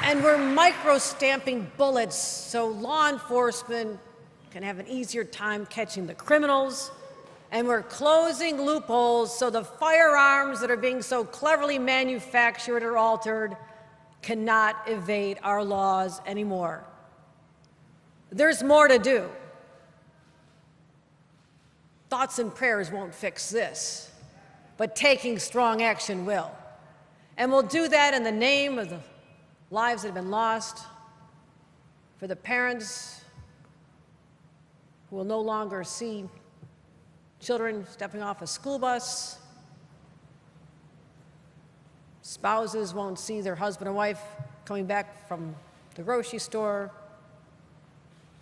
And we're micro-stamping bullets so law enforcement can have an easier time catching the criminals. And we're closing loopholes so the firearms that are being so cleverly manufactured or altered cannot evade our laws anymore. There's more to do. Thoughts and prayers won't fix this, but taking strong action will. And we'll do that in the name of the lives that have been lost, for the parents who will no longer see children stepping off a school bus, spouses won't see their husband and wife coming back from the grocery store.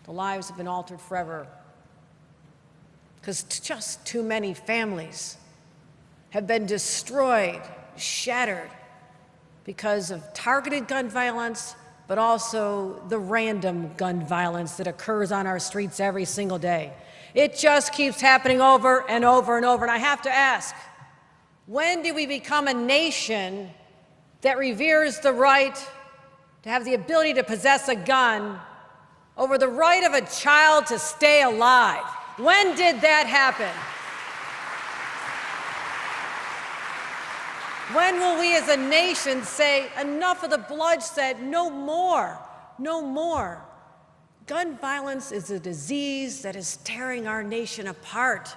The lives have been altered forever because just too many families have been destroyed, shattered, because of targeted gun violence, but also the random gun violence that occurs on our streets every single day. It just keeps happening over and over and over. And I have to ask, when did we become a nation that reveres the right to have the ability to possess a gun over the right of a child to stay alive? When did that happen? When will we as a nation say, enough of the bloodshed, no more, no more? Gun violence is a disease that is tearing our nation apart,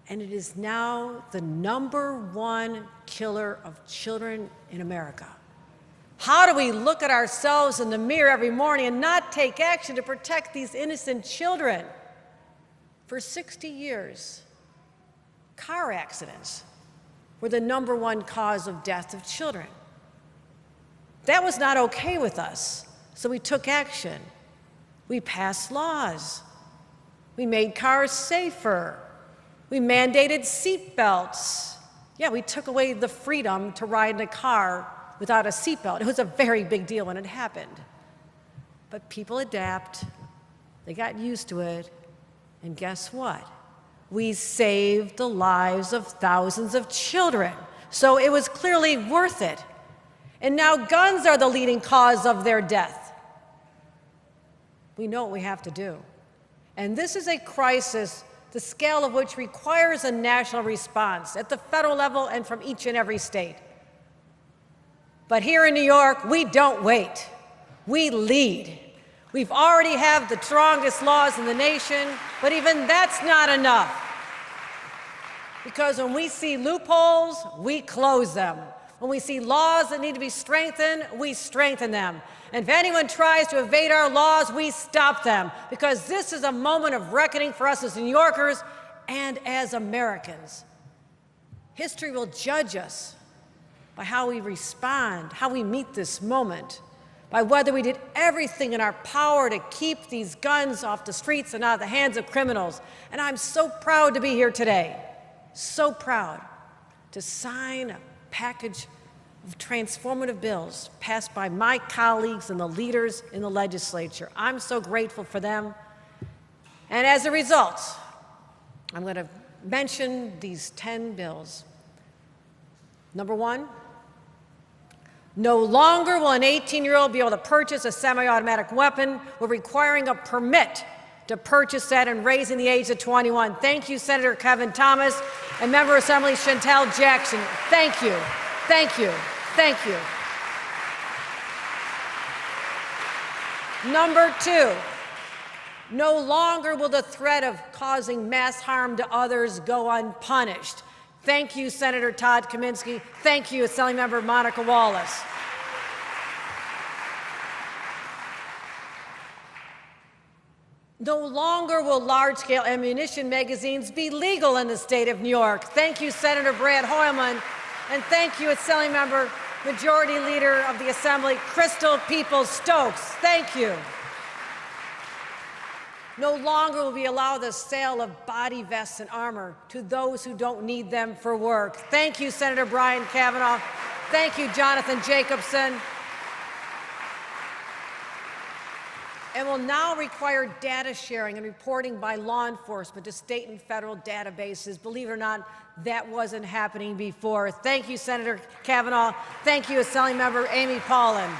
and it is now the #1 killer of children in America. How do we look at ourselves in the mirror every morning and not take action to protect these innocent children? For 60 years, car accidents were the #1 cause of death of children. That was not okay with us, so we took action. We passed laws. We made cars safer. We mandated seat belts. Yeah, we took away the freedom to ride in a car without a seatbelt. It was a very big deal when it happened. But people adapt. They got used to it. And guess what? We saved the lives of thousands of children. So it was clearly worth it. And now guns are the leading cause of their death. We know what we have to do. And this is a crisis, the scale of which requires a national response at the federal level and from each and every state. But here in New York, we don't wait. We lead. We've already have the strongest laws in the nation, but even that's not enough. Because when we see loopholes, we close them. When we see laws that need to be strengthened, we strengthen them. And if anyone tries to evade our laws, we stop them. Because this is a moment of reckoning for us as New Yorkers and as Americans. History will judge us by how we respond, how we meet this moment, by whether we did everything in our power to keep these guns off the streets and out of the hands of criminals. And I'm so proud to be here today, so proud to sign a package of transformative bills passed by my colleagues and the leaders in the legislature. I'm so grateful for them. And as a result, I'm going to mention these 10 bills. #1, no longer will an 18-year-old be able to purchase a semi-automatic weapon. We're requiring a permit to purchase that and raising the age to 21. Thank you, Senator Kevin Thomas and Member of Assembly Chantel Jackson. Thank you, thank you, thank you. #2, no longer will the threat of causing mass harm to others go unpunished. Thank you, Senator Todd Kaminsky. Thank you, Assembly Member Monica Wallace. No longer will large-scale ammunition magazines be legal in the state of New York. Thank you, Senator Brad Hoylman, and thank you, Assembly Member, Majority Leader of the Assembly, Crystal Peoples-Stokes. Thank you. No longer will we allow the sale of body vests and armor to those who don't need them for work. Thank you, Senator Brian Kavanaugh. Thank you, Jonathan Jacobson. And will now require data sharing and reporting by law enforcement to state and federal databases. Believe it or not, that wasn't happening before. Thank you, Senator Kavanaugh. Thank you, Assembly Member Amy Paulin.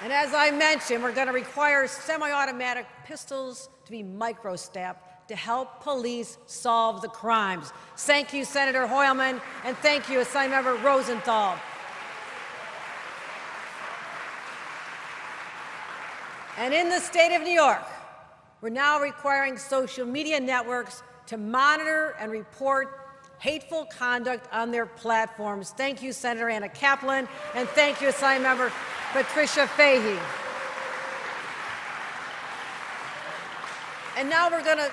And as I mentioned, we're going to require semi-automatic pistols to be microstabbed to help police solve the crimes. Thank you, Senator Hoylman, and thank you, Assemblymember Rosenthal. And in the state of New York, we're now requiring social media networks to monitor and report hateful conduct on their platforms. Thank you, Senator Anna Kaplan, and thank you, Assemblymember Patricia Fahey. And now we're going to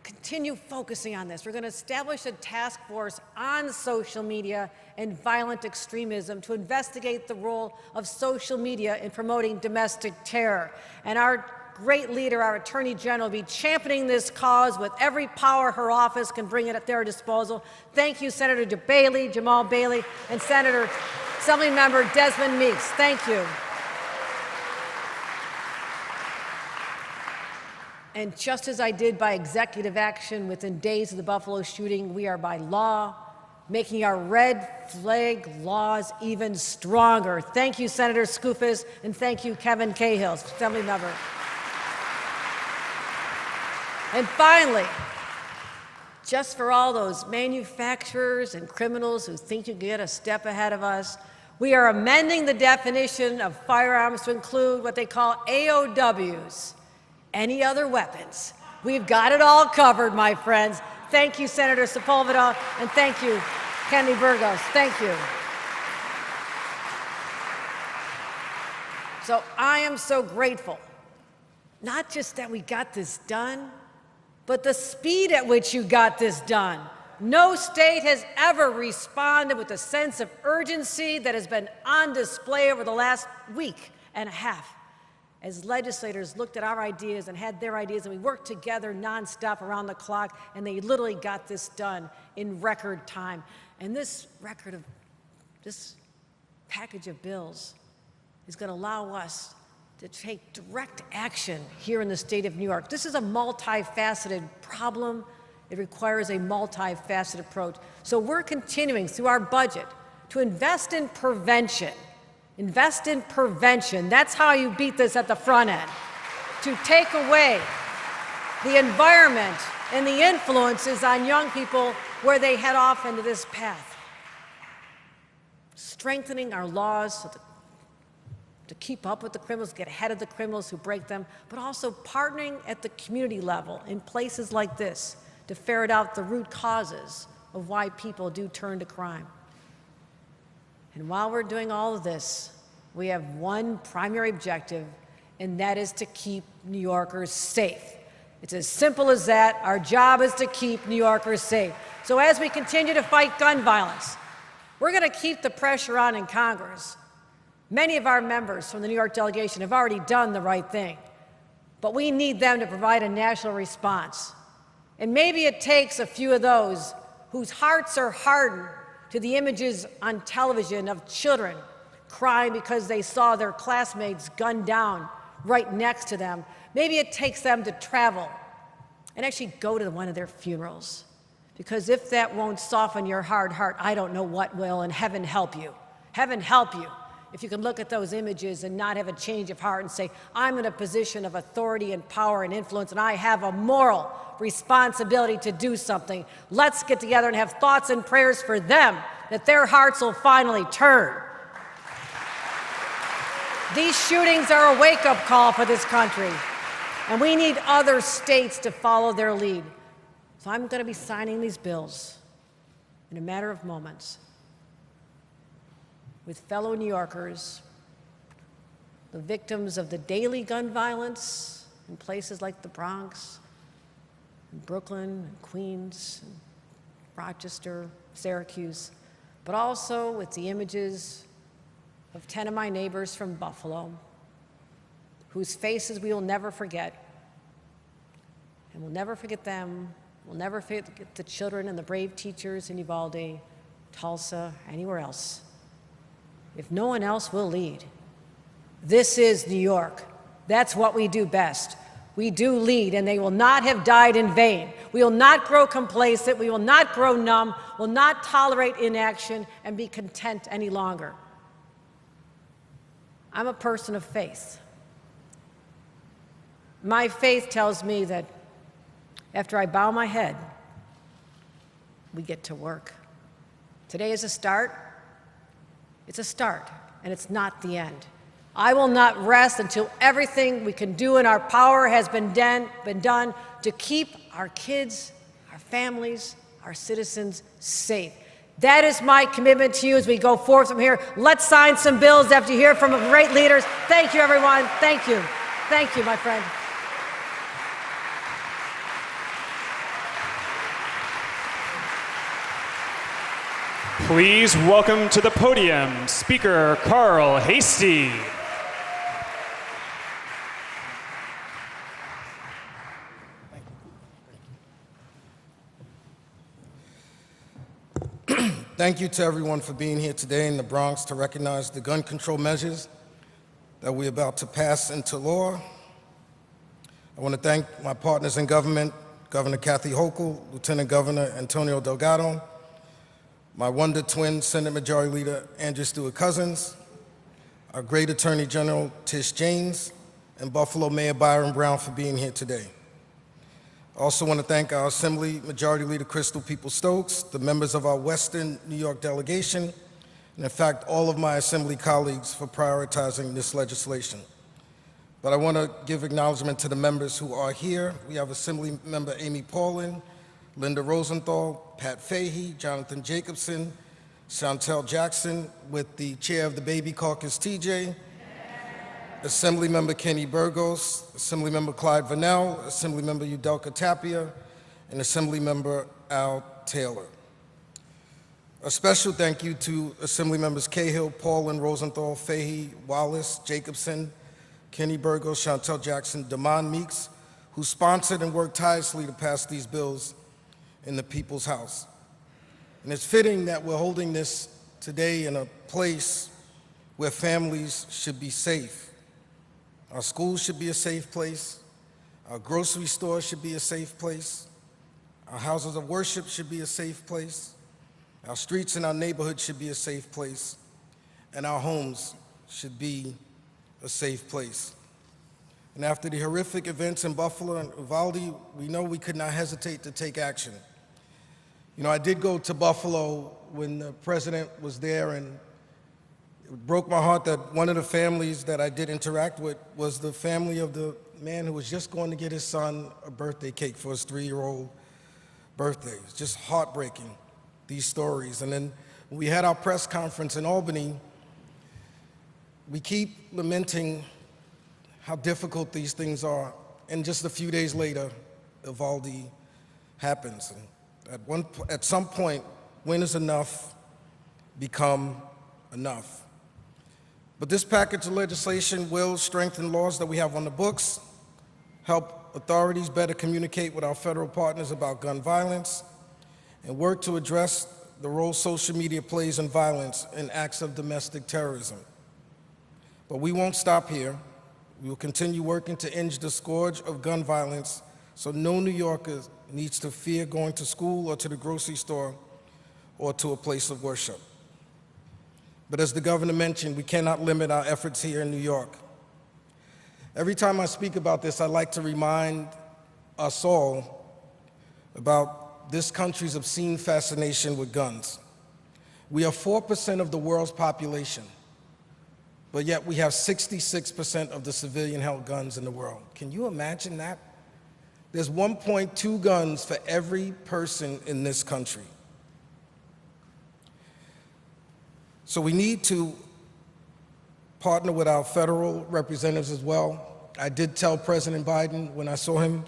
continue focusing on this. We're going to establish a task force on social media and violent extremism to investigate the role of social media in promoting domestic terror. And our great leader, our Attorney General, will be championing this cause with every power her office can bring it at their disposal. Thank you, Senator Bailey, Jamal Bailey, and Senator Assemblymember Desmond Meeks. Thank you. And just as I did by executive action within days of the Buffalo shooting, we are by law making our red flag laws even stronger. Thank you, Senator Skoufis, and thank you, Kevin Cahill, Assemblymember. And finally, just for all those manufacturers and criminals who think you can get a step ahead of us, we are amending the definition of firearms to include what they call AOWs, any other weapons. We've got it all covered, my friends. Thank you, Senator Sepulveda, and thank you, Kennedy Burgos. Thank you. So I am so grateful, not just that we got this done, but the speed at which you got this done. No state has ever responded with the sense of urgency that has been on display over the last week and a half as legislators looked at our ideas and had their ideas, and we worked together nonstop around the clock, and they literally got this done in record time. And this package of bills is going to allow us to take direct action here in the state of New York. This is a multifaceted problem. It requires a multifaceted approach. So we're continuing through our budget to invest in prevention. Invest in prevention. That's how you beat this at the front end. To take away the environment and the influences on young people where they head off into this path. Strengthening our laws so to keep up with the criminals, get ahead of the criminals who break them, but also partnering at the community level in places like this to ferret out the root causes of why people do turn to crime. And while we're doing all of this, we have one primary objective, and that is to keep New Yorkers safe. It's as simple as that. Our job is to keep New Yorkers safe. So as we continue to fight gun violence, we're going to keep the pressure on in Congress. Many of our members from the New York delegation have already done the right thing, but we need them to provide a national response. And maybe it takes a few of those whose hearts are hardened to the images on television of children crying because they saw their classmates gunned down right next to them. Maybe it takes them to travel and actually go to one of their funerals. Because if that won't soften your hard heart, I don't know what will, and heaven help you. Heaven help you if you can look at those images and not have a change of heart and say, I'm in a position of authority and power and influence, and I have a moral responsibility to do something. Let's get together and have thoughts and prayers for them, that their hearts will finally turn. These shootings are a wake-up call for this country, and we need other states to follow their lead. So I'm going to be signing these bills in a matter of moments with fellow New Yorkers, the victims of the daily gun violence in places like the Bronx, and Brooklyn, and Queens, and Rochester, Syracuse, but also with the images of 10 of my neighbors from Buffalo, whose faces we will never forget. And we'll never forget them. We'll never forget the children and the brave teachers in Uvalde, Tulsa, anywhere else. If no one else will lead. This is New York. That's what we do best. We do lead, and they will not have died in vain. We will not grow complacent. We will not grow numb. Will not tolerate inaction and be content any longer. I'm a person of faith. My faith tells me that after I bow my head, we get to work. Today is a start. It's a start, and it's not the end. I will not rest until everything we can do in our power has been done to keep our kids, our families, our citizens safe. That is my commitment to you as we go forth from here. Let's sign some bills after you hear from great leaders. Thank you, everyone. Thank you. Thank you, my friend. Please welcome to the podium Speaker Carl Hastie. Thank you to everyone for being here today in the Bronx to recognize the gun control measures that we're about to pass into law. I want to thank my partners in government, Governor Kathy Hochul, Lieutenant Governor Antonio Delgado, my wonder twin, Senate Majority Leader Andrew Stewart-Cousins, our great Attorney General Tish James, and Buffalo Mayor Byron Brown for being here today. I also want to thank our Assembly Majority Leader Crystal Peoples-Stokes, the members of our Western New York delegation, and in fact, all of my Assembly colleagues for prioritizing this legislation. But I want to give acknowledgement to the members who are here. We have Assembly Member Amy Paulin, Linda Rosenthal, Pat Fahey, Jonathan Jacobson, Chantel Jackson, with the chair of the Baby Caucus, TJ, Assemblymember Kenny Burgos, Assemblymember Clyde Vernell, Assemblymember Udelka Tapia, and Assemblymember Al Taylor. A special thank you to Assemblymembers Cahill, Paulin, Rosenthal, Fahey, Wallace, Jacobson, Kenny Burgos, Chantel Jackson, Damon Meeks, who sponsored and worked tirelessly to pass these bills in the People's House. And it's fitting that we're holding this today in a place where families should be safe. Our schools should be a safe place. Our grocery stores should be a safe place. Our houses of worship should be a safe place. Our streets and our neighborhoods should be a safe place. And our homes should be a safe place. And after the horrific events in Buffalo and Uvalde, we know we could not hesitate to take action. You know, I did go to Buffalo when the president was there, and it broke my heart that one of the families that I did interact with was the family of the man who was just going to get his son a birthday cake for his 3-year-old birthday. It's just heartbreaking, these stories. And then when we had our press conference in Albany, we keep lamenting how difficult these things are. And just a few days later, Uvalde happens. And at some point, when is enough become enough? But this package of legislation will strengthen laws that we have on the books, help authorities better communicate with our federal partners about gun violence, and work to address the role social media plays in violence and acts of domestic terrorism. But we won't stop here. We will continue working to end the scourge of gun violence so no New Yorker needs to fear going to school or to the grocery store or to a place of worship. But as the governor mentioned, we cannot limit our efforts here in New York. Every time I speak about this, I like to remind us all about this country's obscene fascination with guns. We are 4% of the world's population, but yet we have 66% of the civilian-held guns in the world. Can you imagine that? There's 1.2 guns for every person in this country. So we need to partner with our federal representatives as well. I did tell President Biden when I saw him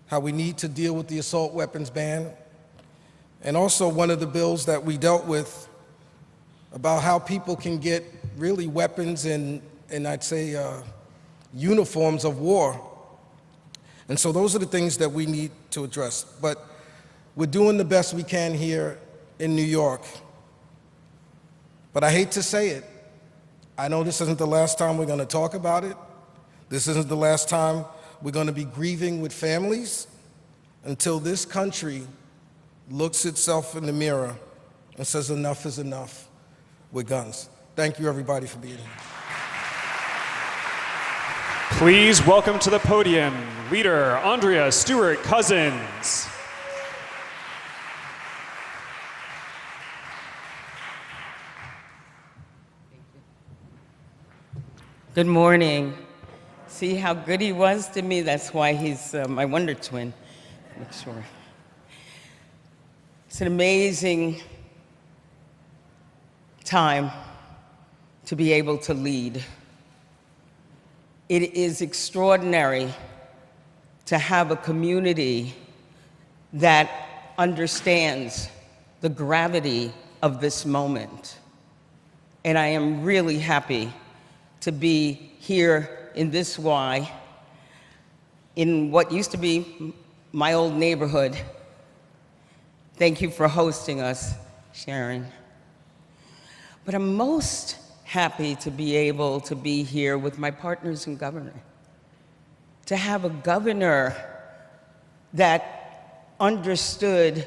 how we need to deal with the assault weapons ban. And also one of the bills that we dealt with about how people can get really weapons and I'd say uniforms of war. And so those are the things that we need to address. But we're doing the best we can here in New York. But I hate to say it, I know this isn't the last time we're going to talk about it. This isn't the last time we're going to be grieving with families until this country looks itself in the mirror and says enough is enough with guns. Thank you, everybody, for being here. Please welcome to the podium Leader Andrea Stewart Cousins. Good morning. See how good he was to me? That's why he's my wonder twin. Make sure. It's an amazing time to be able to lead. It is extraordinary to have a community that understands the gravity of this moment. And I am really happy to be here in this Y, in what used to be my old neighborhood. Thank you for hosting us, Sharon. But I'm most happy to be able to be here with my partners in government, to have a governor that understood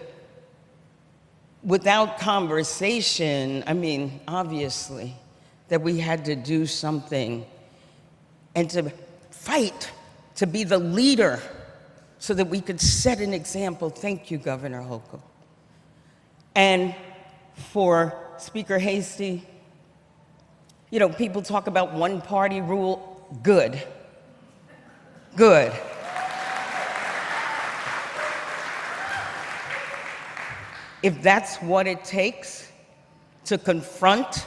without conversation, I mean, obviously, that we had to do something and to fight to be the leader so that we could set an example. Thank you, Governor Hochul. And for Speaker Hasty, you know, people talk about one-party rule. Good. Good. If that's what it takes to confront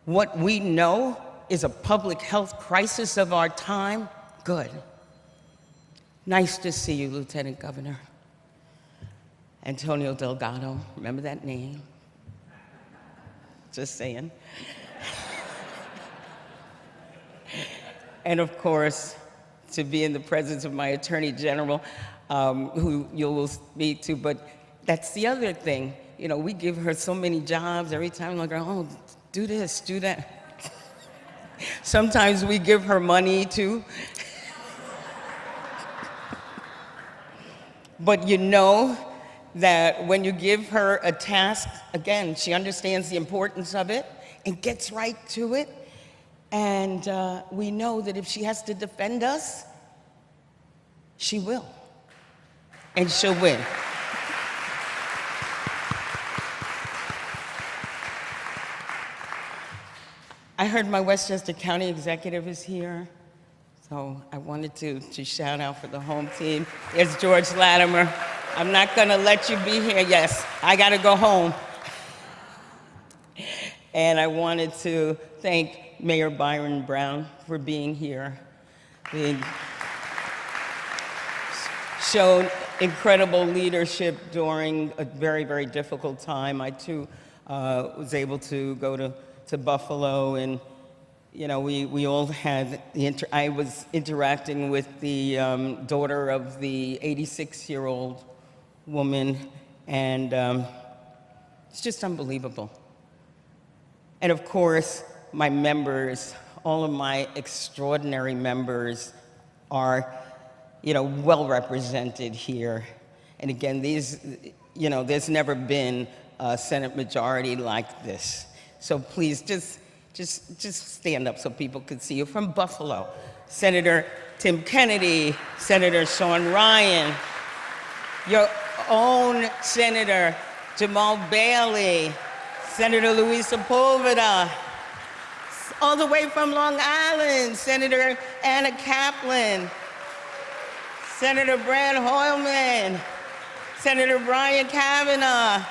what we know is a public health crisis of our time, good. Nice to see you, Lieutenant Governor. Antonio Delgado, remember that name? Just saying. And of course, to be in the presence of my Attorney General, who you will speak to, but that's the other thing. You know, we give her so many jobs every time, like, oh, do this, do that. Sometimes we give her money too. But you know that when you give her a task, again, she understands the importance of it and gets right to it. And we know that if she has to defend us, she will. And she'll win. I heard my Westchester County executive is here, so I wanted to shout out for the home team. There's George Latimer. I'm not gonna let you be here. Yes, I gotta go home. And I wanted to thank Mayor Byron Brown for being here. He showed incredible leadership during a very, very difficult time. I too was able to go to Buffalo, and you know, we all had I was interacting with the daughter of the 86-year-old woman, and it's just unbelievable. And of course, my members, all of my extraordinary members are, you know, well represented here. And again, these, you know, there's never been a Senate majority like this. So please, just stand up so people can see you. From Buffalo, Senator Tim Kennedy, Senator Sean Ryan, your own Senator Jamal Bailey, Senator Luis Sepulveda, all the way from Long Island, Senator Anna Kaplan, Senator Brad Hoylman, Senator Brian Kavanaugh,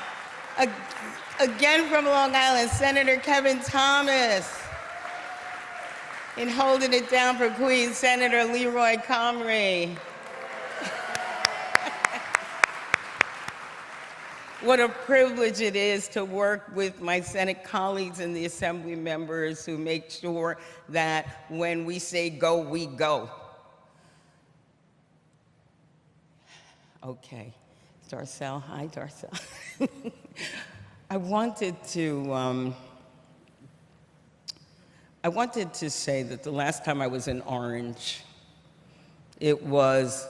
again from Long Island, Senator Kevin Thomas, and holding it down for Queens, Senator Leroy Comrie. What a privilege it is to work with my Senate colleagues and the Assembly members who make sure that when we say go, we go. Okay, Darcel, hi Darcel. I wanted to say that the last time I was in Orange, it was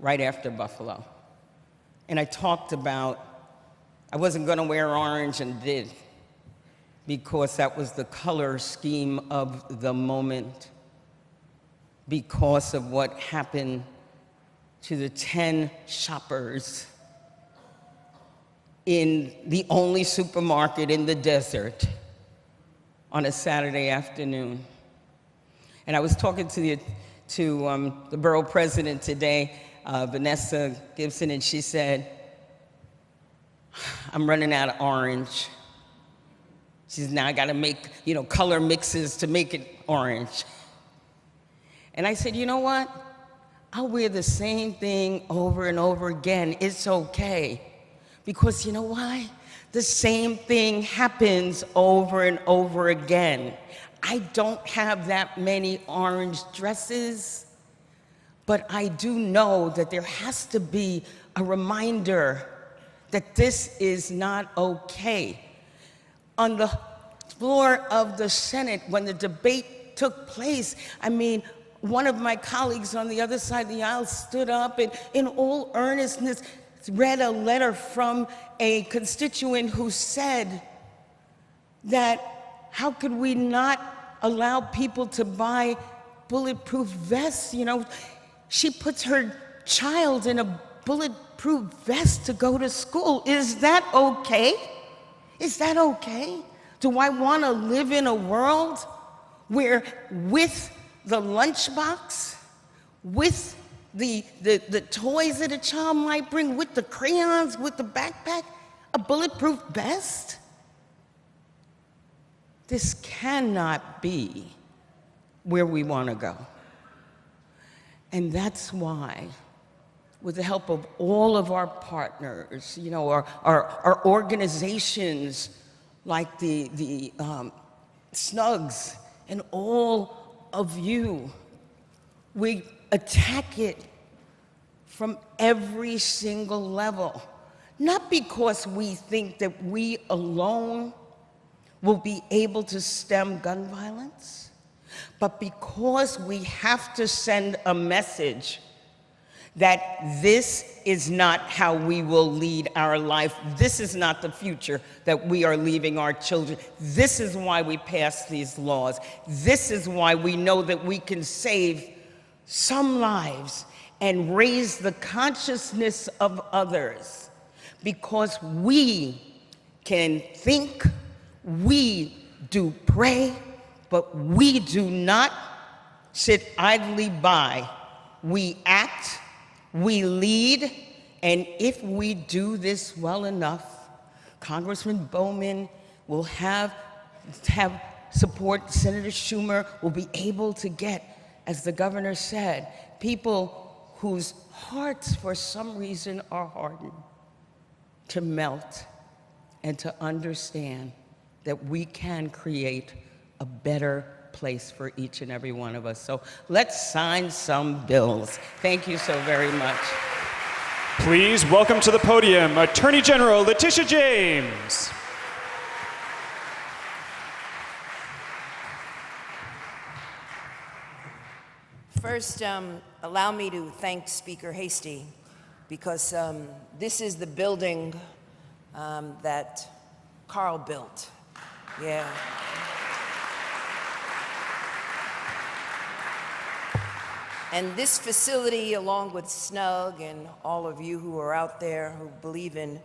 right after Buffalo. And I talked about I wasn't going to wear orange, and did, because that was the color scheme of the moment. because of what happened to the 10 shoppers in the only supermarket in the desert on a Saturday afternoon. And I was talking to the borough president today, Vanessa Gibson, and she said, I'm running out of orange. She said, now I gotta make, color mixes to make it orange. And I said, you know what? I'll wear the same thing over and over again. It's okay. Because you know why? The same thing happens over and over again. I don't have that many orange dresses, but I do know that there has to be a reminder that this is not okay. On the floor of the Senate, when the debate took place, one of my colleagues on the other side of the aisle stood up and in all earnestness read a letter from a constituent who said that how could we not allow people to buy bulletproof vests? She puts her child in a bulletproof vest to go to school. Is that okay? Is that okay? Do I want to live in a world where with the lunchbox, with the toys that a child might bring, with the crayons, with the backpack, a bulletproof vest? This cannot be where we want to go. And that's why, with the help of all of our partners, our organizations like the SNUGs and all of you, we attack it from every single level. Not because we think that we alone will be able to stem gun violence, but because we have to send a message that this is not how we will lead our life. This is not the future that we are leaving our children. This is why we pass these laws. This is why we know that we can save some lives and raise the consciousness of others, because we can think, we do pray, but we do not sit idly by. We act, we lead, and if we do this well enough, Congressman Bowman will have support. Senator Schumer will be able to get, as the governor said, people whose hearts for some reason are hardened to melt and to understand that we can create a better place for each and every one of us. So let's sign some bills. Thank you so very much. Please welcome to the podium Attorney General Letitia James. First, allow me to thank Speaker Hasty, because this is the building that Carl built. Yeah. And this facility, along with SNUG and all of you who are out there who believe in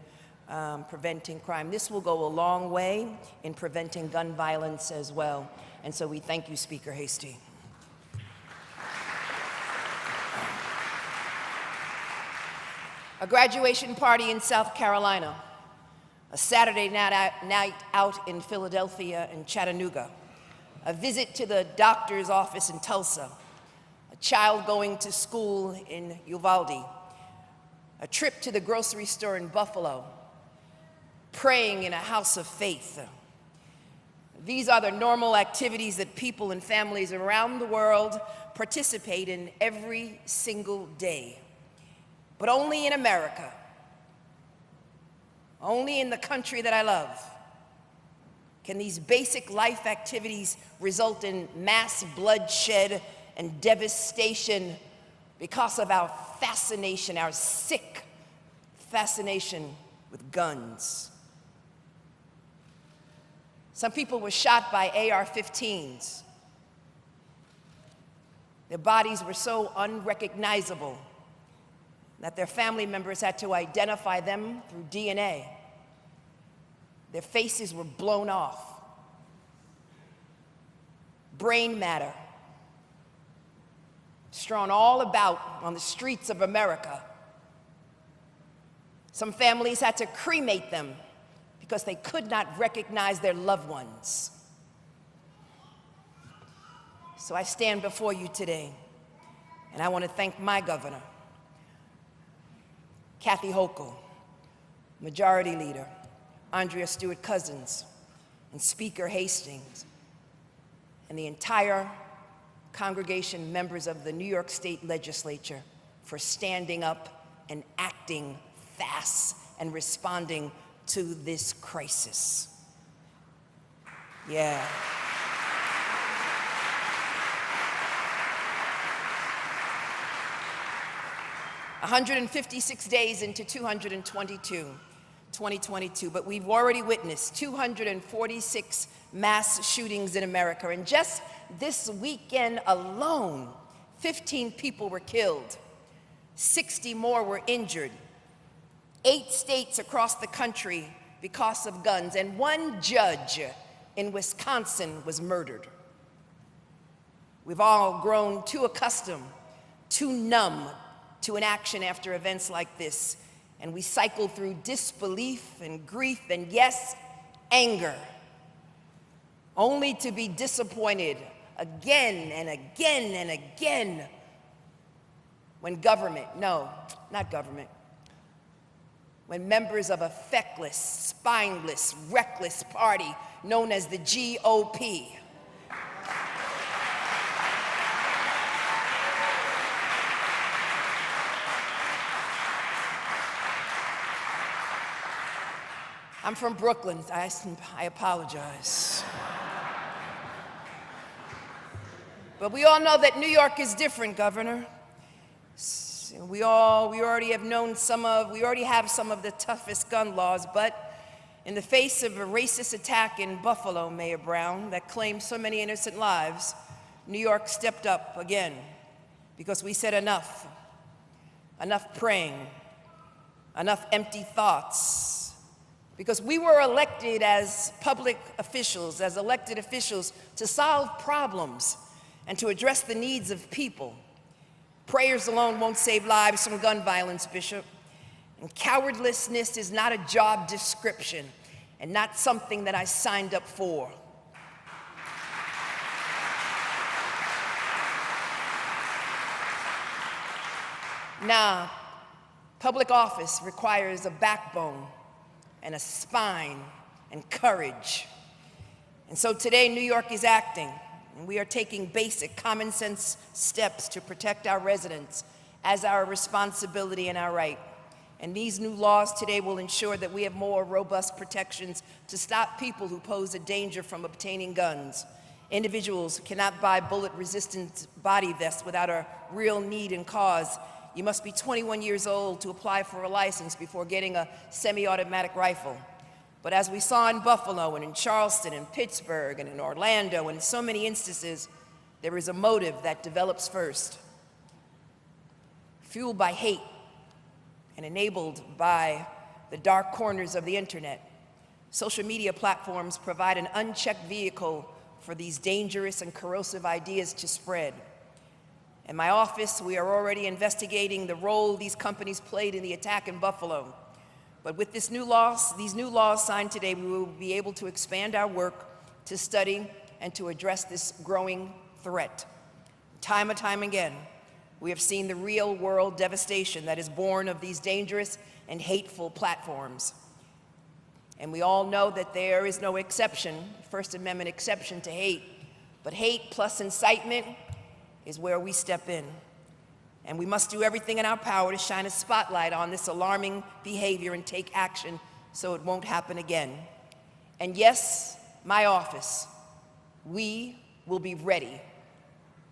preventing crime, this will go a long way in preventing gun violence as well. And so we thank you, Speaker Hasty. A graduation party in South Carolina, a Saturday night out in Philadelphia and Chattanooga, a visit to the doctor's office in Tulsa, a child going to school in Uvalde, a trip to the grocery store in Buffalo, praying in a house of faith. These are the normal activities that people and families around the world participate in every single day. But only in America, only in the country that I love, can these basic life activities result in mass bloodshed and devastation because of our fascination, our sick fascination with guns. Some people were shot by AR-15s. Their bodies were so unrecognizable that their family members had to identify them through DNA. Their faces were blown off. Brain matter strewn all about on the streets of America. Some families had to cremate them because they could not recognize their loved ones. So I stand before you today, and I want to thank my governor, Kathy Hochul, Majority Leader Andrea Stewart-Cousins, and Speaker Hastings, and the entire congregation, members of the New York State Legislature, for standing up and acting fast and responding to this crisis. Yeah. "156 days into 2022, but we've already witnessed 246 mass shootings in America. And just this weekend alone, 15 people were killed, 60 more were injured, 8 states across the country because of guns, and 1 judge in Wisconsin was murdered. We've all grown too accustomed, too numb to inaction after events like this, and we cycle through disbelief and grief and, yes, anger, only to be disappointed again and again and again when when members of a feckless, spineless, reckless party known as the GOP I'm from Brooklyn. I apologize. But we all know that New York is different, Governor. We already have some of the toughest gun laws, but in the face of a racist attack in Buffalo, Mayor Brown, that claimed so many innocent lives, New York stepped up again because we said enough. Enough praying, enough empty thoughts. Because we were elected as public officials, as elected officials, to solve problems and to address the needs of people. Prayers alone won't save lives from gun violence, Bishop. And cowardlessness is not a job description and not something that I signed up for. Now, public office requires a backbone and a spine and courage. And so today, New York is acting, and we are taking basic common sense steps to protect our residents as our responsibility and our right. And these new laws today will ensure that we have more robust protections to stop people who pose a danger from obtaining guns. Individuals cannot buy bullet-resistant body vests without a real need and cause. You must be 21 years old to apply for a license before getting a semi-automatic rifle. But as we saw in Buffalo and in Charleston and Pittsburgh and in Orlando and in so many instances, there is a motive that develops first. Fueled by hate and enabled by the dark corners of the internet, social media platforms provide an unchecked vehicle for these dangerous and corrosive ideas to spread. In my office, we are already investigating the role these companies played in the attack in Buffalo. But with these new laws signed today, we will be able to expand our work to study and to address this growing threat. Time and time again, we have seen the real-world devastation that is born of these dangerous and hateful platforms. And we all know that there is no exception, First Amendment exception to hate, but hate plus incitement is where we step in. And we must do everything in our power to shine a spotlight on this alarming behavior and take action so it won't happen again. And yes, my office, we will be ready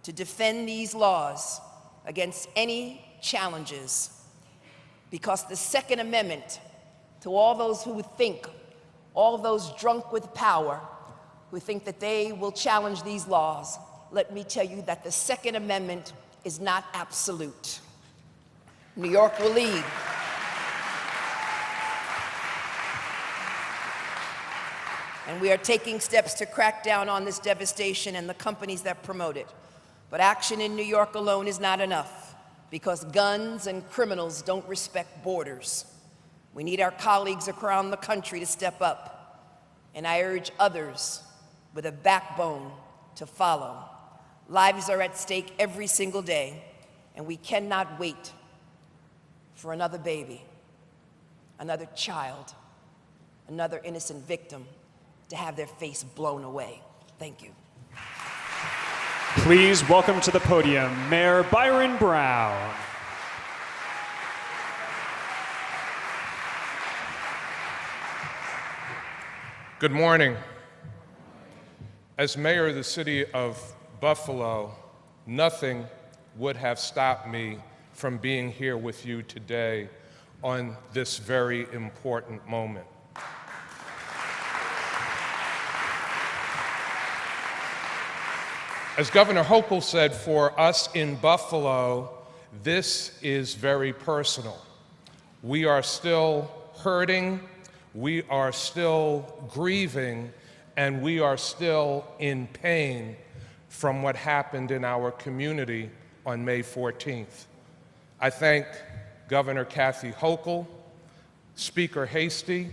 to defend these laws against any challenges, because the Second Amendment, to all those who think, all those drunk with power, who think that they will challenge these laws, let me tell you that the Second Amendment is not absolute. New York will lead. And we are taking steps to crack down on this devastation and the companies that promote it. But action in New York alone is not enough, because guns and criminals don't respect borders. We need our colleagues around the country to step up, and I urge others with a backbone to follow. Lives are at stake every single day, and we cannot wait for another baby, another child, another innocent victim to have their face blown away. Thank you. Please welcome to the podium Mayor Byron Brown. Good morning. As mayor of the city of Buffalo, nothing would have stopped me from being here with you today on this very important moment. As Governor Hochul said, for us in Buffalo, this is very personal. We are still hurting, we are still grieving, and we are still in pain from what happened in our community on May 14th. I thank Governor Kathy Hochul, Speaker Hasty,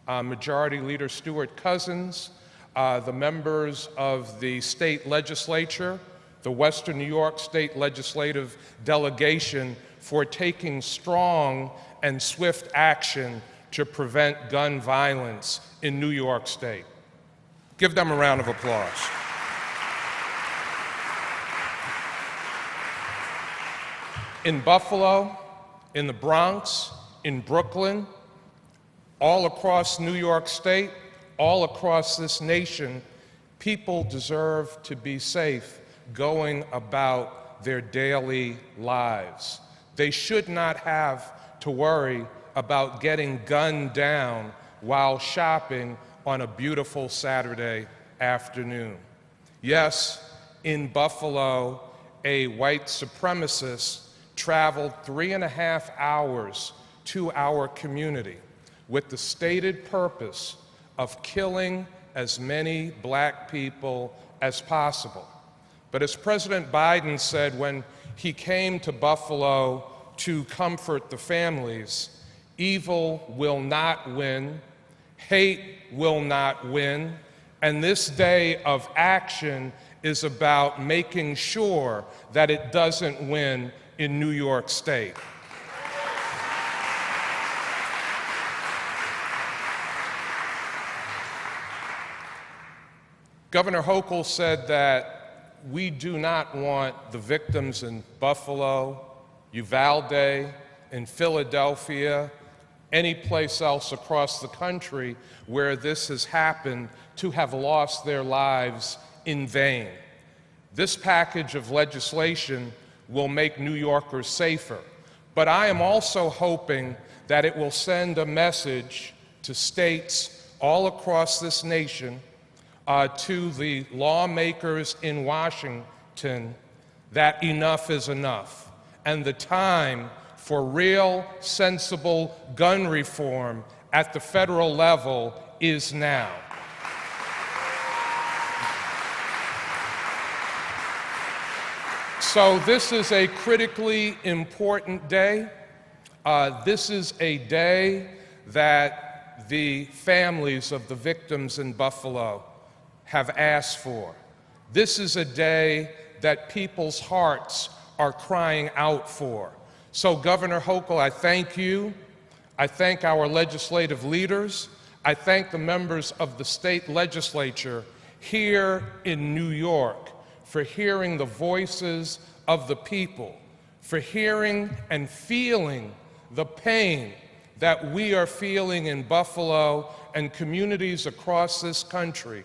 Majority Leader Stewart Cousins, the members of the state legislature, the Western New York State Legislative Delegation, for taking strong and swift action to prevent gun violence in New York State. Give them a round of applause. In Buffalo, in the Bronx, in Brooklyn, all across New York State, all across this nation, people deserve to be safe going about their daily lives. They should not have to worry about getting gunned down while shopping on a beautiful Saturday afternoon. Yes, in Buffalo, a white supremacist traveled 3.5 hours to our community with the stated purpose of killing as many black people as possible. But as President Biden said when he came to Buffalo to comfort the families, evil will not win, hate will not win, and this day of action is about making sure that it doesn't win in New York State. Governor Hochul said that we do not want the victims in Buffalo, Uvalde, in Philadelphia, any place else across the country where this has happened to have lost their lives in vain. This package of legislation will make New Yorkers safer, but I am also hoping that it will send a message to states all across this nation, to the lawmakers in Washington, that enough is enough, and the time for real, sensible gun reform at the federal level is now. So this is a critically important day. This is a day that the families of the victims in Buffalo have asked for. This is a day that people's hearts are crying out for. So Governor Hochul, I thank you. I thank our legislative leaders. I thank the members of the state legislature here in New York for hearing the voices of the people, for hearing and feeling the pain that we are feeling in Buffalo and communities across this country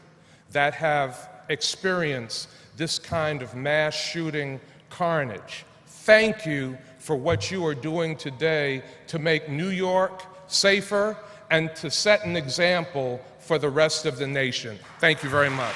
that have experienced this kind of mass shooting carnage. Thank you for what you are doing today to make New York safer and to set an example for the rest of the nation. Thank you very much.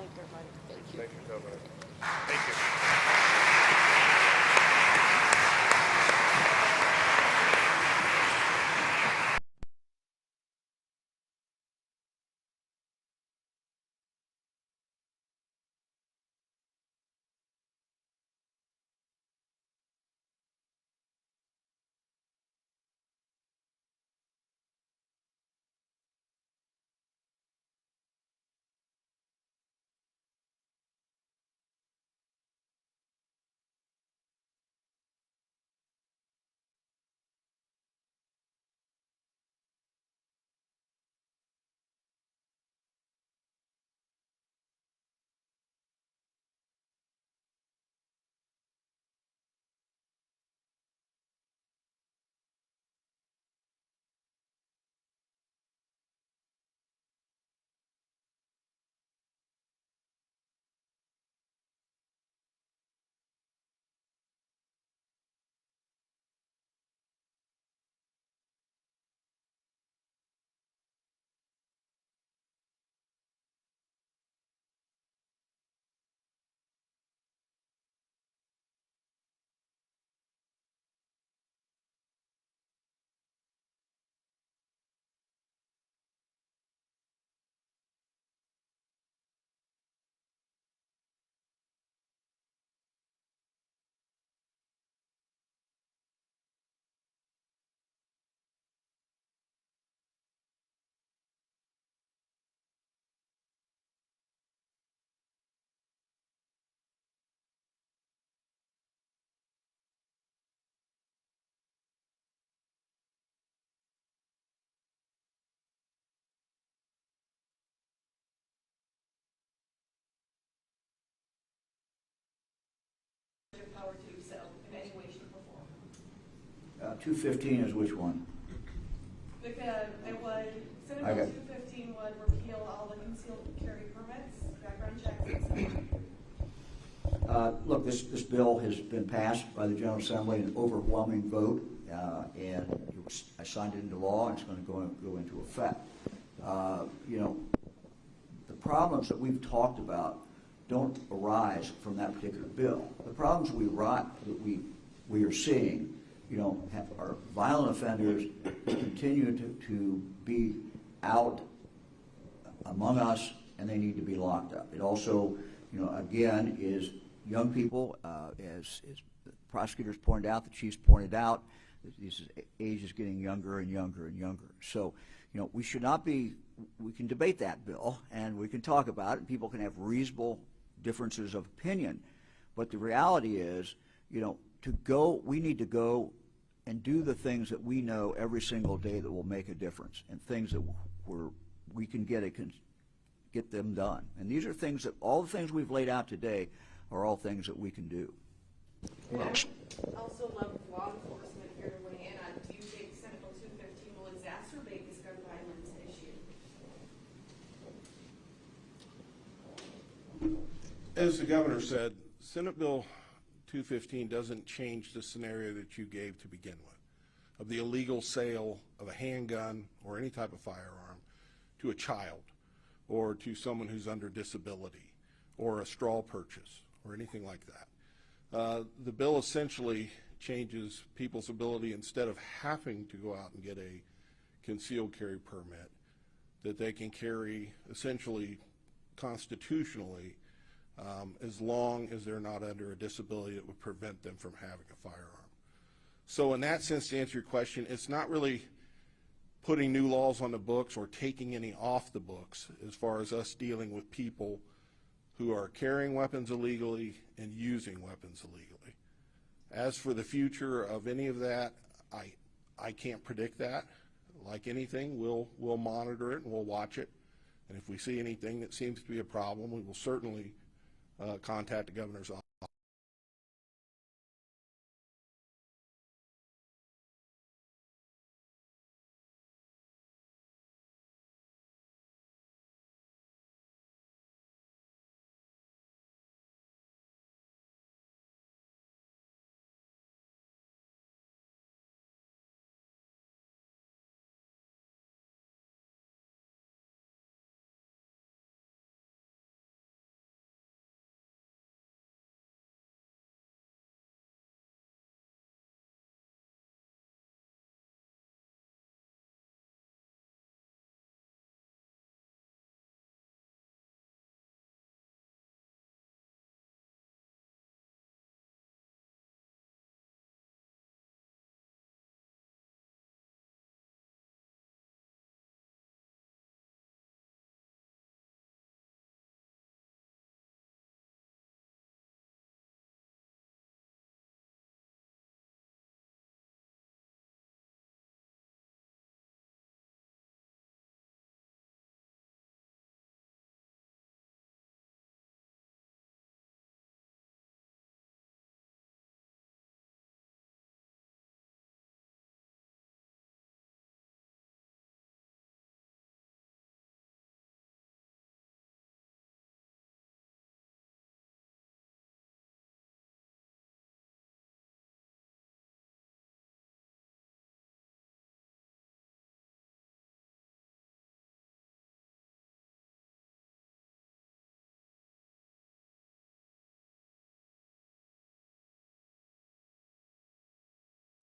Thank you, everybody. Thank you. Thank you, Governor. Thank you. Power to do so in any way, shape, or form. 215 is which one? It would, Senate I Bill got- 215 would repeal all the concealed carry permits, background checks, etc. Look, this bill has been passed by the General Assembly in an overwhelming vote, and I signed it into law, and it's going to go into effect. The problems that we've talked about don't arise from that particular bill. The problems we are seeing, are violent offenders who continue to be out among us, and they need to be locked up. It also, again, is young people, as the prosecutors pointed out, the chiefs pointed out, this age is getting younger and younger and younger. So, we should not be, we can debate that bill, and we can talk about it, and people can have reasonable differences of opinion. But the reality is, we need to go and do the things that we know every single day that will make a difference, and things that we can get them done. And these are things that, all the things we've laid out today are all things that we can do. And I would also love law enforcement here to weigh in on, do you think Senate Bill 215 will exacerbate this gun violence issue? As the governor said, Senate Bill 215 doesn't change the scenario that you gave to begin with, of the illegal sale of a handgun or any type of firearm to a child or to someone who's under disability or a straw purchase or anything like that. The bill essentially changes people's ability, instead of having to go out and get a concealed carry permit, that they can carry essentially constitutionally, as long as they're not under a disability that would prevent them from having a firearm. So in that sense, to answer your question, it's not really putting new laws on the books or taking any off the books as far as us dealing with people who are carrying weapons illegally and using weapons illegally. As for the future of any of that, I can't predict that. Like anything, we'll monitor it and we'll watch it. And if we see anything that seems to be a problem, we will certainly contact the governor's office.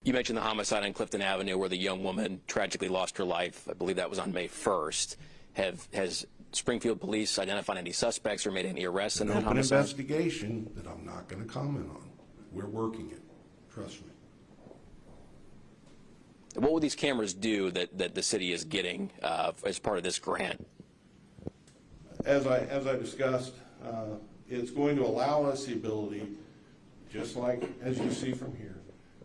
You mentioned the homicide on Clifton Avenue where the young woman tragically lost her life. I believe that was on May 1st. Has Springfield police identified any suspects or made any arrests in that open homicide? investigation that I'm not going to comment on. We're working it. Trust me. What will these cameras do that the city is getting as part of this grant? As I discussed, it's going to allow us the ability, just like as you see from here,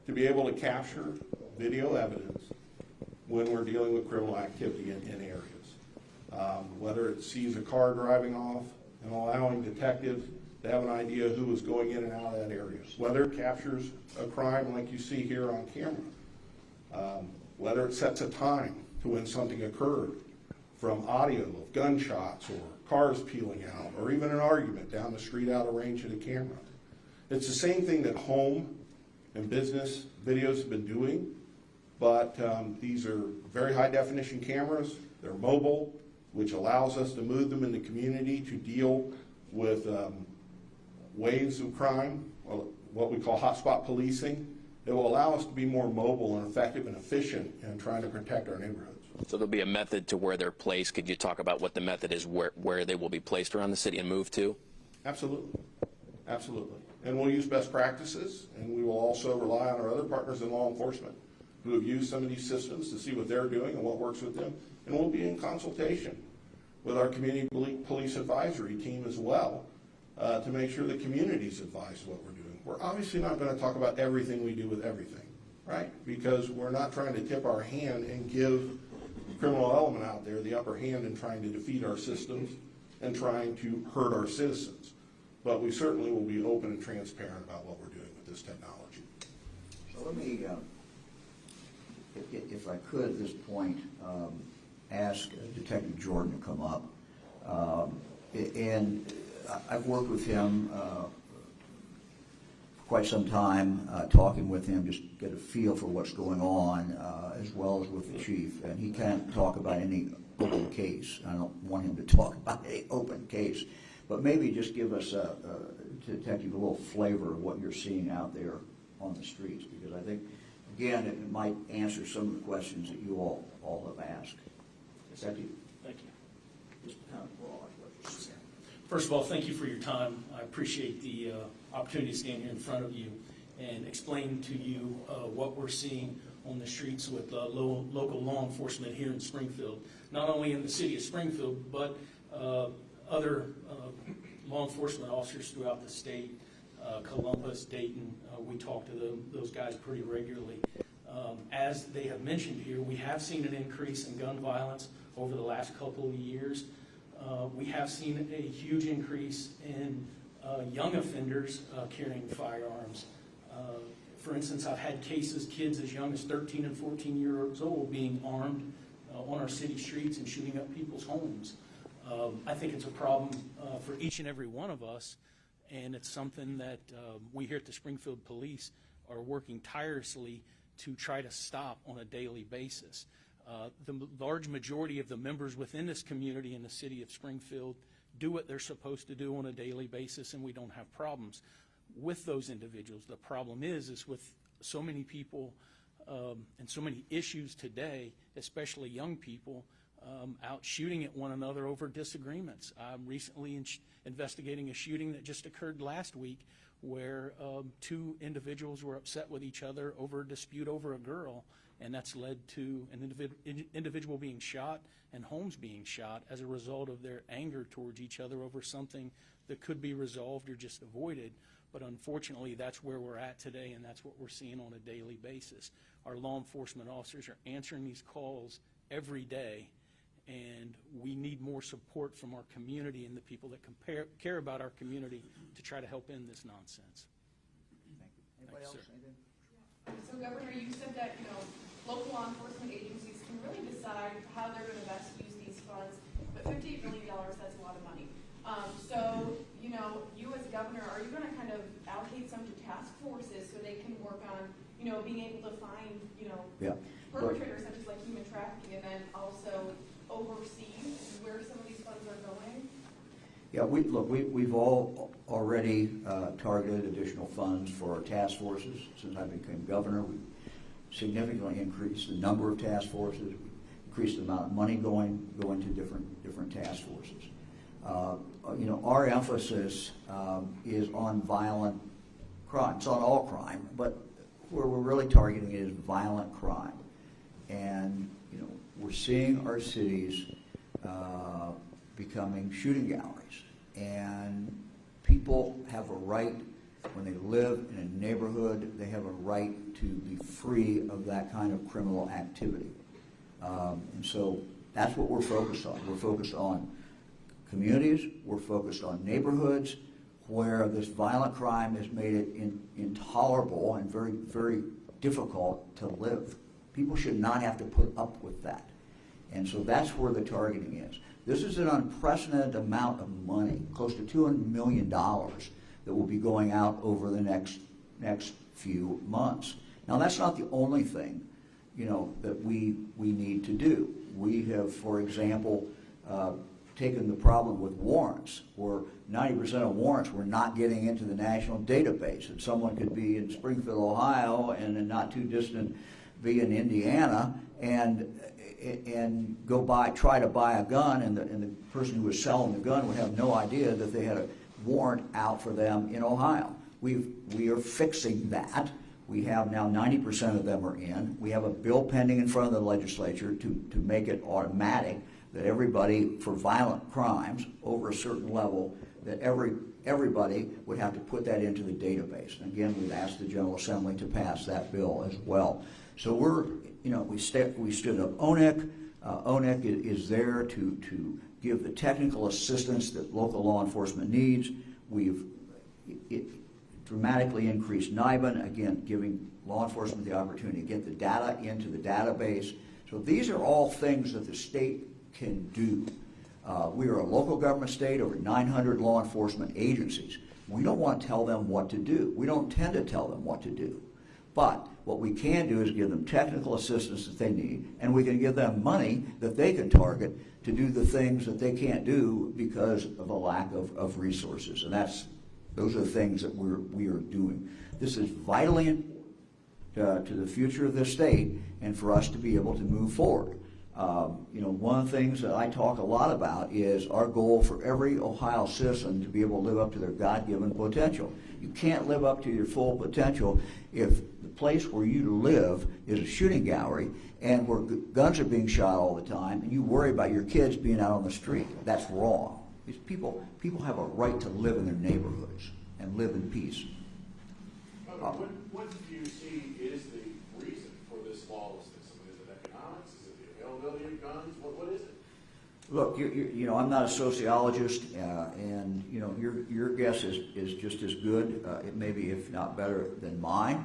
to be able to capture video evidence when we're dealing with criminal activity in areas. Whether it sees a car driving off and allowing detectives to have an idea who was going in and out of that area. Whether it captures a crime like you see here on camera. Whether it sets a time to when something occurred, from audio of gunshots or cars peeling out, or even an argument down the street out of range of the camera. It's the same thing that home and business videos have been doing, but these are very high definition cameras. They're mobile, which allows us to move them in the community to deal with waves of crime, or what we call hotspot policing. It will allow us to be more mobile and effective and efficient in trying to protect our neighborhoods. So there'll be a method to where they're placed. Could you talk about what the method is, where they will be placed around the city and moved to? Absolutely. Absolutely. And we'll use best practices, and we will also rely on our other partners in law enforcement who have used some of these systems to see what they're doing and what works with them. And we'll be in consultation with our community police advisory team as well to make sure the community's advised what we're doing. We're obviously not going to talk about everything we do with everything, right? Because we're not trying to tip our hand and give the criminal element out there the upper hand in trying to defeat our systems and trying to hurt our citizens. But we certainly will be open and transparent about what we're doing with this technology. So let me, if I could at this point, ask Detective Jordan to come up. And I've worked with him for quite some time, talking with him, just get a feel for what's going on, as well as with the chief. And he can't talk about any open case. I don't want him to talk about any open case. But maybe just give us, Detective, a little flavor of what you're seeing out there on the streets, because I think, again, it might answer some of the questions that you all have asked. Detective? Thank you. Just kind of broad what you're seeing. First of all, thank you for your time. I appreciate the opportunity to stand here in front of you and explain to you what we're seeing on the streets with local law enforcement here in Springfield, not only in the city of Springfield, but other law enforcement officers throughout the state, Columbus, Dayton. We talk to those guys pretty regularly. As they have mentioned here, we have seen an increase in gun violence over the last couple of years. We have seen a huge increase in young offenders carrying firearms. For instance, I've had cases, kids as young as 13 and 14 years old being armed on our city streets and shooting up people's homes. I think it's a problem for each and every one of us, and it's something that we here at the Springfield Police are working tirelessly to try to stop on a daily basis. The large majority of the members within this community in the city of Springfield do what they're supposed to do on a daily basis, and we don't have problems with those individuals. The problem is with so many people and so many issues today, especially young people, out shooting at one another over disagreements. I'm recently investigating a shooting that just occurred last week where two individuals were upset with each other over a dispute over a girl, and that's led to an individual being shot and homes being shot as a result of their anger towards each other over something that could be resolved or just avoided. But unfortunately, that's where we're at today, and that's what we're seeing on a daily basis. Our law enforcement officers are answering these calls every day, and we need more support from our community and the people that care about our community to try to help end this nonsense. Thank you. Anybody else? Anything? So, Governor, you said that, local law enforcement agencies can really decide how they're going to best use these funds, but $58 million, that's a lot of money. So, you as governor, are you going to kind of allocate some to task forces so they can work on, being able to find, perpetrators such as like human trafficking, and then also oversee where some of these funds are going? Yeah, we've all already targeted additional funds for our task forces. Since I became governor, we significantly increased the number of task forces, increased the amount of money going to different task forces. Our emphasis is on violent crime. It's on all crime, but where we're really targeting is violent crime. And we're seeing our cities becoming shooting galleries. And people have a right, when they live in a neighborhood, they have a right to be free of that kind of criminal activity. And so that's what we're focused on. We're focused on communities, we're focused on neighborhoods where this violent crime has made it intolerable and very, very difficult to live. People should not have to put up with that. And so that's where the targeting is. This is an unprecedented amount of money, close to $200 million, that will be going out over the next few months. Now, that's not the only thing, that we need to do. We have, for example, taken the problem with warrants, where 90% of warrants were not getting into the national database. And someone could be in Springfield, Ohio, and then not too distant be in Indiana, and try to buy a gun, and the person who was selling the gun would have no idea that they had a warrant out for them in Ohio. We are fixing that. We have now 90% of them are in. We have a bill pending in front of the legislature to make it automatic that everybody, for violent crimes over a certain level, that everybody would have to put that into the database. And again, we've asked the General Assembly to pass that bill as well. So we stood up ONEC. ONEC is there to give the technical assistance that local law enforcement needs. We've dramatically increased NIBIN, again, giving law enforcement the opportunity to get the data into the database. So these are all things that the state can do. We are a local government state, over 900 law enforcement agencies. We don't want to tell them what to do. We don't tend to tell them what to do. But what we can do is give them technical assistance that they need, and we can give them money that they can target to do the things that they can't do because of a lack of resources. And those are the things that we are doing. This is vitally important to the future of this state and for us to be able to move forward. One of the things that I talk a lot about is our goal for every Ohio citizen to be able to live up to their God-given potential. You can't live up to your full potential if the place where you live is a shooting gallery and where guns are being shot all the time, and you worry about your kids being out on the street. That's wrong. These people have a right to live in their neighborhoods and live in peace. What do you see is the reason for this lawlessness? I mean, is it economics? Is it the availability of guns? What is it? Look, I'm not a sociologist, and your guess is just as good, it may be if not better than mine.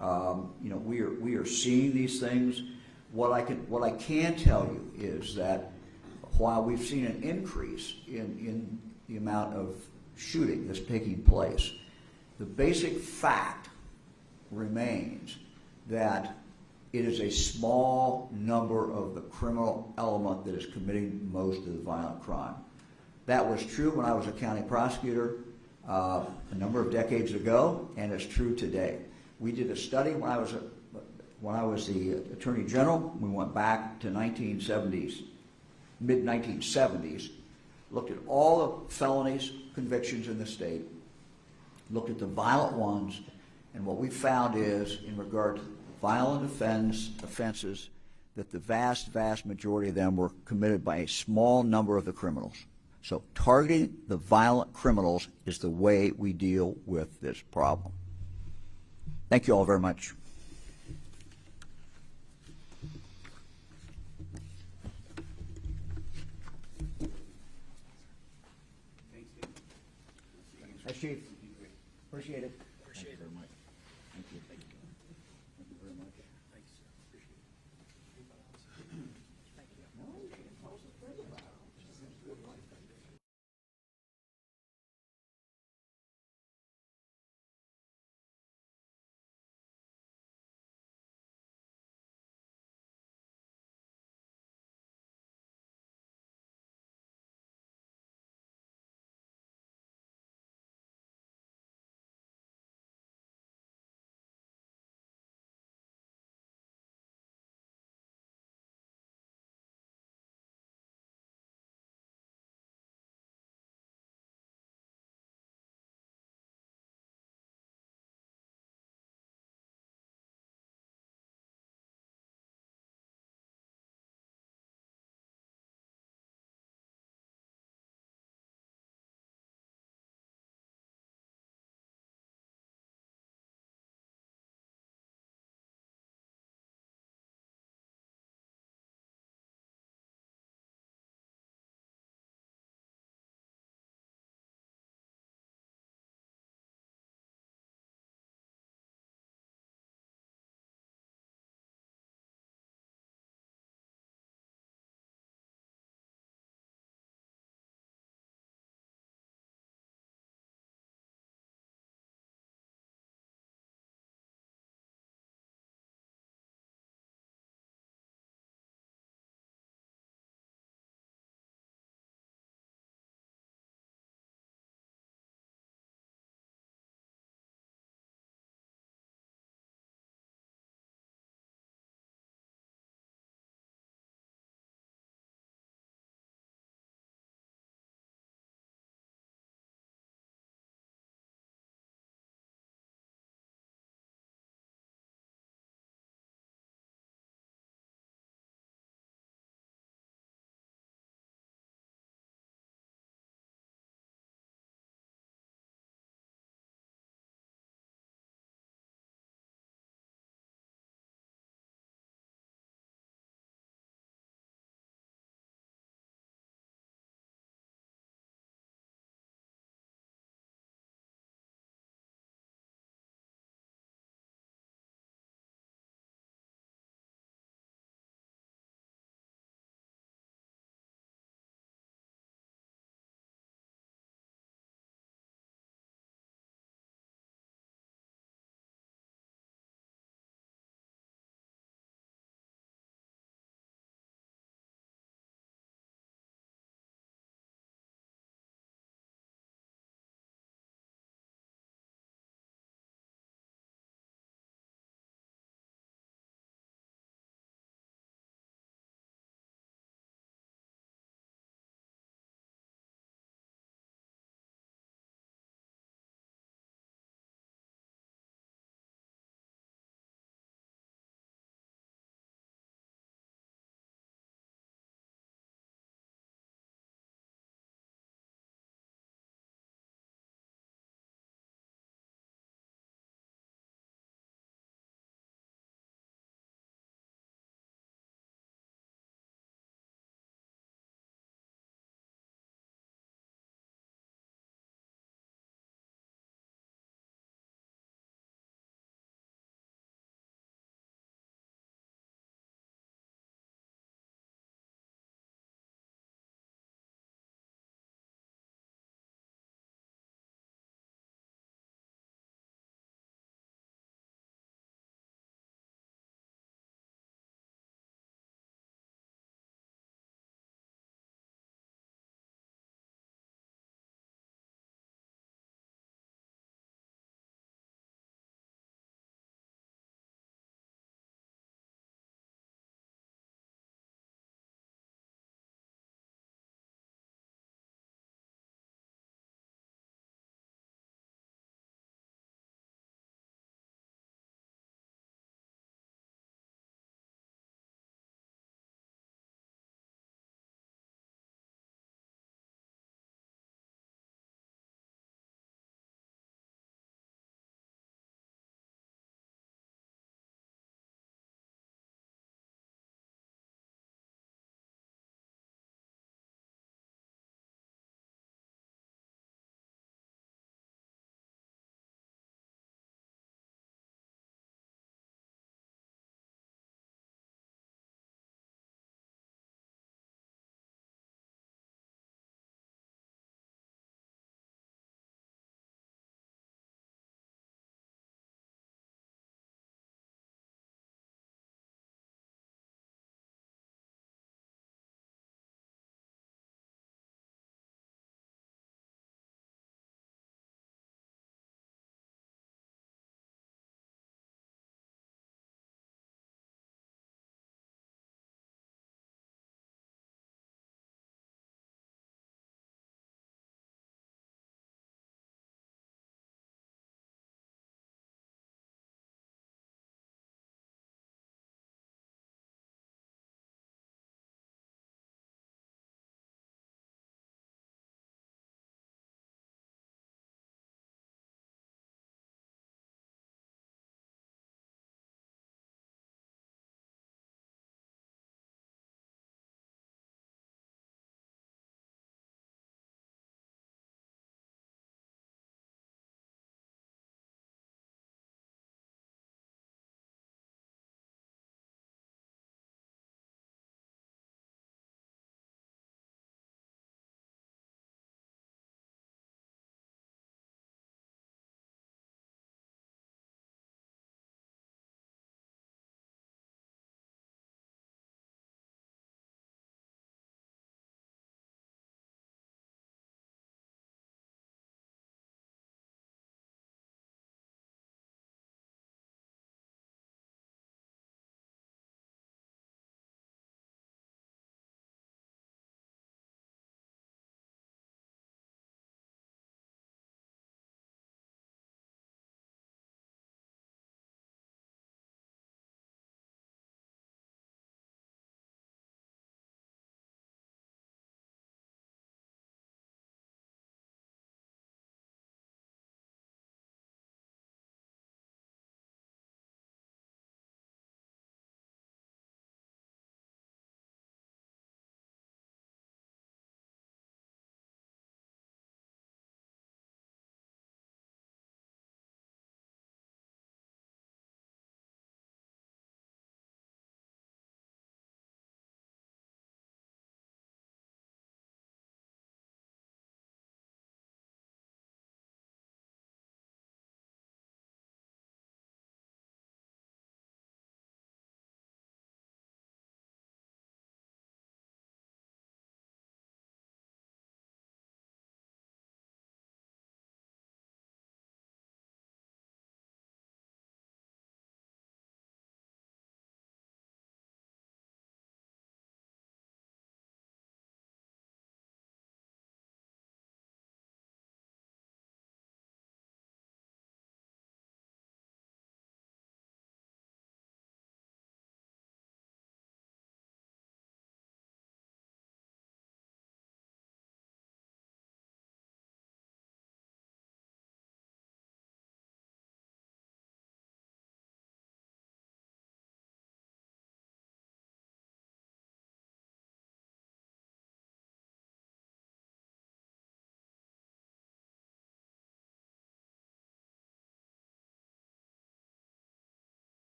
We are seeing these things. What I can tell you is that while we've seen an increase in the amount of shooting that's taking place, the basic fact remains that it is a small number of the criminal element that is committing most of the violent crime. That was true when I was a county prosecutor a number of decades ago, and it's true today. We did a study when I was the Attorney General. We went back to mid-1970s, looked at all the felonies, convictions in the state, looked at the violent ones, and what we found is, in regard to violent offenses, that the vast, vast majority of them were committed by a small number of the criminals. So targeting the violent criminals is the way we deal with this problem. Thank you all very much. Thanks, Chief. Appreciate it. Appreciate it very much. Thank you. Thank you very much. Thanks, sir. Appreciate it. Thank you.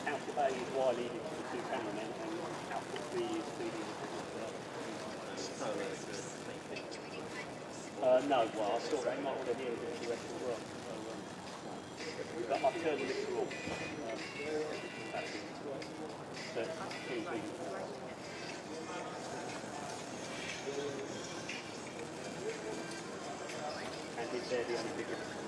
how is why leading to the two cameramen and how quickly is feeding no, well, I saw that. You might want to hear the rest as well. So, but I've turned the mixer off. But and is there the only big